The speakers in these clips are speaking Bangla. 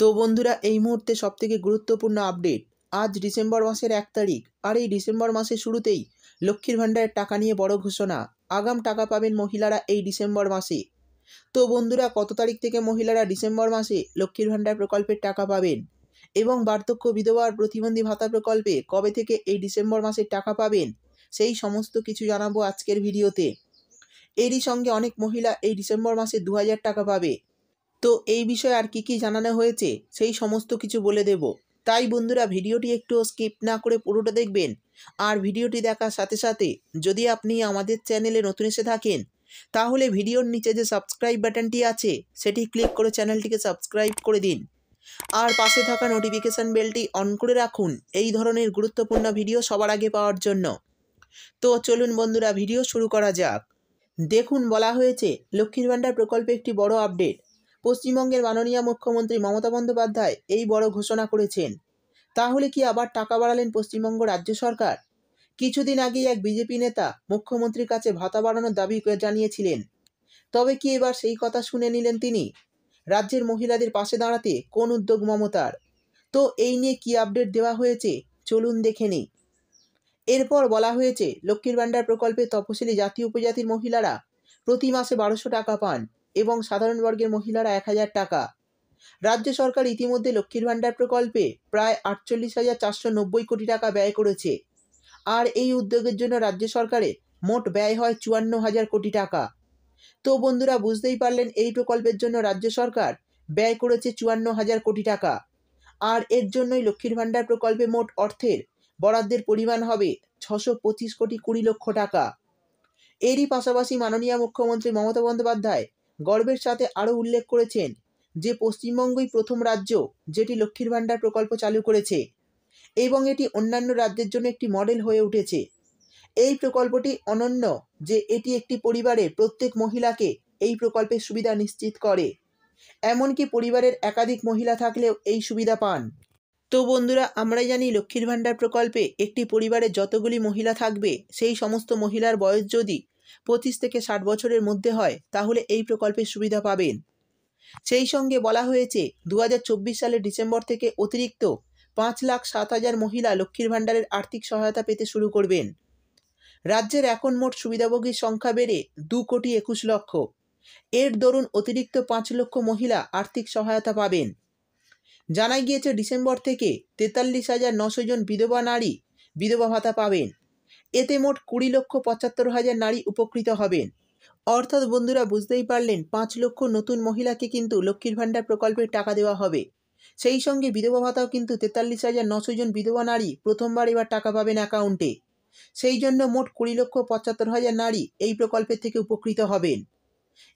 তো বন্ধুরা এই মুহূর্তে সবথেকে গুরুত্বপূর্ণ আপডেট। আজ ডিসেম্বর মাসের 1 তারিখ, আর এই ডিসেম্বর মাসের শুরুতেই লক্ষ্মীর ভাণ্ডারের টাকা নিয়ে বড় ঘোষণা। আগাম টাকা পাবেন মহিলারা এই ডিসেম্বর মাসে। তো বন্ধুরা কত তারিখ থেকে মহিলারা ডিসেম্বর মাসে লক্ষ্মীর ভাণ্ডার প্রকল্পের টাকা পাবেন এবং বার্ধক্য বিধবা আর প্রতিবন্ধী ভাতা প্রকল্পে কবে থেকে এই ডিসেম্বর মাসে টাকা পাবেন, সেই সমস্ত কিছু জানাবো আজকের ভিডিওতে। এরই সঙ্গে অনেক মহিলা এই ডিসেম্বর মাসে 2000 টাকা পাবে। তো এই বিষয়ে আর কি জানানো হয়েছে সেই সমস্ত কিছু বলে দেব। তাই বন্ধুরা ভিডিওটি একটু স্কিপ না করে পুরোটা দেখবেন। আর ভিডিওটি দেখার সাথে সাথে যদি আপনি আমাদের চ্যানেলে নতুন এসে থাকেন তাহলে ভিডিওর নিচে যে সাবস্ক্রাইব বাটনটি আছে সেটি ক্লিক করে চ্যানেলটিকে সাবস্ক্রাইব করে দিন। আর পাশে থাকা নোটিফিকেশান বেলটি অন করে রাখুন এই ধরনের গুরুত্বপূর্ণ ভিডিও সবার আগে পাওয়ার জন্য। তো চলুন বন্ধুরা ভিডিও শুরু করা যাক। দেখুন, বলা হয়েছে লক্ষ্মীর ভাণ্ডার প্রকল্পে একটি বড় আপডেট। পশ্চিমবঙ্গের মাননীয় মুখ্যমন্ত্রী মমতা বন্দ্যোপাধ্যায় এই বড় ঘোষণা করেছেন। তাহলে কি আবার টাকা বাড়ালেন পশ্চিমবঙ্গ রাজ্য সরকার? কিছুদিন আগেই এক বিজেপি নেতা মুখ্যমন্ত্রীর কাছে ভাতা বাড়ানোর দাবি জানিয়েছিলেন। তবে কি এবার সেই কথা শুনে নিলেন তিনি? রাজ্যের মহিলাদের পাশে দাঁড়াতে কোন উদ্যোগ মমতার? তো এই নিয়ে কি আপডেট দেওয়া হয়েছে চলুন দেখে নিই। এরপর বলা হয়েছে লক্ষ্মীর ভাণ্ডার প্রকল্পে তপশিলি জাতি উপজাতির মহিলারা প্রতি মাসে 1200 টাকা পান এবং সাধারণ বর্গের মহিলারা 1000 টাকা। রাজ্য সরকার ইতিমধ্যে লক্ষ্মীর ভাণ্ডার প্রকল্পে প্রায় 48,490 কোটি টাকা ব্যয় করেছে। আর এই উদ্যোগের জন্য রাজ্য সরকারের মোট ব্যয় হয় 54,000 কোটি টাকা। তো বন্ধুরা বুঝতেই পারলেন এই প্রকল্পের জন্য রাজ্য সরকার ব্যয় করেছে 54,000 কোটি টাকা। আর এর জন্যই লক্ষ্মীর ভাণ্ডার প্রকল্পে মোট অর্থের বরাদ্দের পরিমাণ হবে 625 কোটি 20 লক্ষ টাকা। এরই পাশাপাশি মাননীয় মুখ্যমন্ত্রী মমতা বন্দ্যোপাধ্যায় গর্বের সাথে আরও উল্লেখ করেছেন যে পশ্চিমবঙ্গই প্রথম রাজ্য যেটি লক্ষ্মীর ভাণ্ডার প্রকল্প চালু করেছে এবং এটি অন্যান্য রাজ্যের জন্য একটি মডেল হয়ে উঠেছে। এই প্রকল্পটি অনন্য যে এটি একটি পরিবারের প্রত্যেক মহিলাকে এই প্রকল্পের সুবিধা নিশ্চিত করে। এমনকি পরিবারের একাধিক মহিলা থাকলেও এই সুবিধা পান। তো বন্ধুরা আমরা জানি লক্ষ্মীর ভাণ্ডার প্রকল্পে একটি পরিবারে যতগুলি মহিলা থাকবে সেই সমস্ত মহিলার বয়স যদি 25 থেকে 60 বছরের মধ্যে হয় তাহলে এই প্রকল্পের সুবিধা পাবেন। সেই সঙ্গে বলা হয়েছে 2024 সালের ডিসেম্বর থেকে অতিরিক্ত 5,07,000 মহিলা লক্ষ্মীর ভাণ্ডারের আর্থিক সহায়তা পেতে শুরু করবেন। রাজ্যের এখন মোট সুবিধাভোগীর সংখ্যা বেড়ে 2,21,00,000। এর দরুন অতিরিক্ত 5 লক্ষ মহিলা আর্থিক সহায়তা পাবেন। জানা গিয়েছে ডিসেম্বর থেকে 43,900 জন বিধবা নারী বিধবা ভাতা পাবেন। এতে মোট 20,75,000 নারী উপকৃত হবেন। অর্থাৎ বন্ধুরা বুঝতেই পারলেন 5 লক্ষ নতুন মহিলাকে কিন্তু লক্ষ্মীর ভাণ্ডার প্রকল্পের টাকা দেওয়া হবে। সেই সঙ্গে বিধবা ভাতাও কিন্তু 43,900 জন বিধবা নারী প্রথমবার এবার টাকা পাবেন অ্যাকাউন্টে। সেই জন্য মোট 20,75,000 নারী এই প্রকল্পের থেকে উপকৃত হবেন।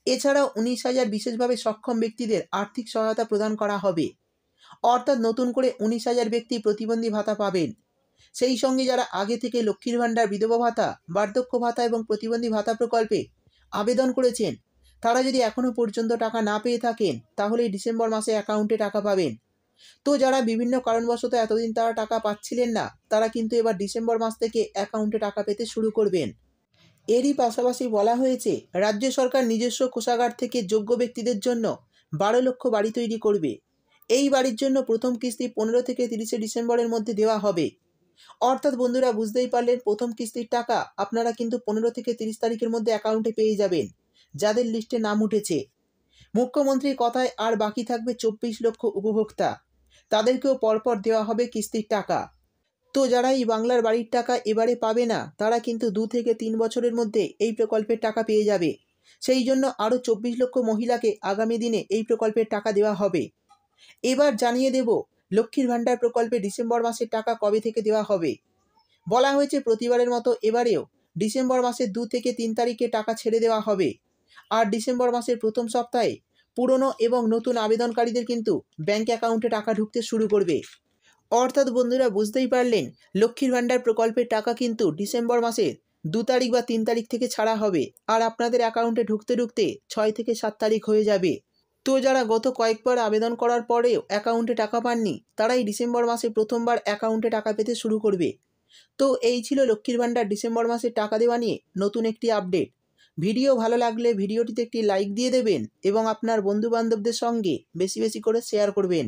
এছাড়াও 19,000 বিশেষভাবে সক্ষম ব্যক্তিদের আর্থিক সহায়তা প্রদান করা হবে। অর্থাৎ নতুন করে 19,000 ব্যক্তি প্রতিবন্ধী ভাতা পাবেন। সেই সঙ্গে যারা আগে থেকে লক্ষ্মীর ভাণ্ডার, বিধবা ভাতা, বার্ধক্য ভাতা এবং প্রতিবন্ধী ভাতা প্রকল্পে আবেদন করেছেন তারা যদি এখনও পর্যন্ত টাকা না পেয়ে থাকেন তাহলে ডিসেম্বর মাসে অ্যাকাউন্টে টাকা পাবেন। তো যারা বিভিন্ন কারণবশত এতদিন তারা টাকা পাচ্ছিলেন না তারা কিন্তু এবার ডিসেম্বর মাস থেকে অ্যাকাউন্টে টাকা পেতে শুরু করবেন। এরই পাশাপাশি বলা হয়েছে রাজ্য সরকার নিজস্ব কোষাগার থেকে যোগ্য ব্যক্তিদের জন্য 12 লক্ষ বাড়ি তৈরি করবে। এই বাড়ির জন্য প্রথম কিস্তি 15 থেকে 30 ডিসেম্বরের মধ্যে দেওয়া হবে। অর্থাৎ বন্ধুরা বুঝতেই পারলেন প্রথম কিস্তির টাকা আপনারা কিন্তু 15 থেকে 30 তারিখের মধ্যে অ্যাকাউন্টে পেয়ে যাবেন যাদের লিস্টে নাম উঠেছে। মুখ্যমন্ত্রীর কথায় আর বাকি থাকবে 24 লক্ষ উপভোক্তা, তাদেরকেও পরপর দেওয়া হবে কিস্তির টাকা। তো যারা এই বাংলার বাড়ির টাকা এবারে পাবে না তারা কিন্তু 2 থেকে 3 বছরের মধ্যে এই প্রকল্পের টাকা পেয়ে যাবে। সেই জন্য আরও 24 লক্ষ মহিলাকে আগামী দিনে এই প্রকল্পের টাকা দেওয়া হবে। এবার জানিয়ে দেব লক্ষ্মীর ভাণ্ডার প্রকল্পে ডিসেম্বর মাসের টাকা কবে থেকে দেওয়া হবে। বলা হয়েছে প্রতিবারের মতো এবারেও ডিসেম্বর মাসের 2 থেকে 3 তারিখে টাকা ছেড়ে দেওয়া হবে। আর ডিসেম্বর মাসের প্রথম সপ্তাহে পুরনো এবং নতুন আবেদনকারীদের কিন্তু ব্যাংক অ্যাকাউন্টে টাকা ঢুকতে শুরু করবে। অর্থাৎ বন্ধুরা বুঝতেই পারলেন লক্ষ্মীর ভাণ্ডার প্রকল্পের টাকা কিন্তু ডিসেম্বর মাসের 2 তারিখ বা 3 তারিখ থেকে ছাড়া হবে আর আপনাদের অ্যাকাউন্টে ঢুকতে ঢুকতে 6 থেকে 7 তারিখ হয়ে যাবে। তো যারা গত কয়েকবার আবেদন করার পরেও অ্যাকাউন্টে টাকা পাননি তারাই ডিসেম্বর মাসে প্রথমবার অ্যাকাউন্টে টাকা পেতে শুরু করবে। তো এই ছিল লক্ষ্মীর ভাণ্ডার ডিসেম্বর মাসে টাকা দেওয়া নিয়ে নতুন একটি আপডেট। ভিডিও ভালো লাগলে ভিডিওটিতে একটি লাইক দিয়ে দেবেন এবং আপনার বন্ধুবান্ধবদের সঙ্গে বেশি বেশি করে শেয়ার করবেন।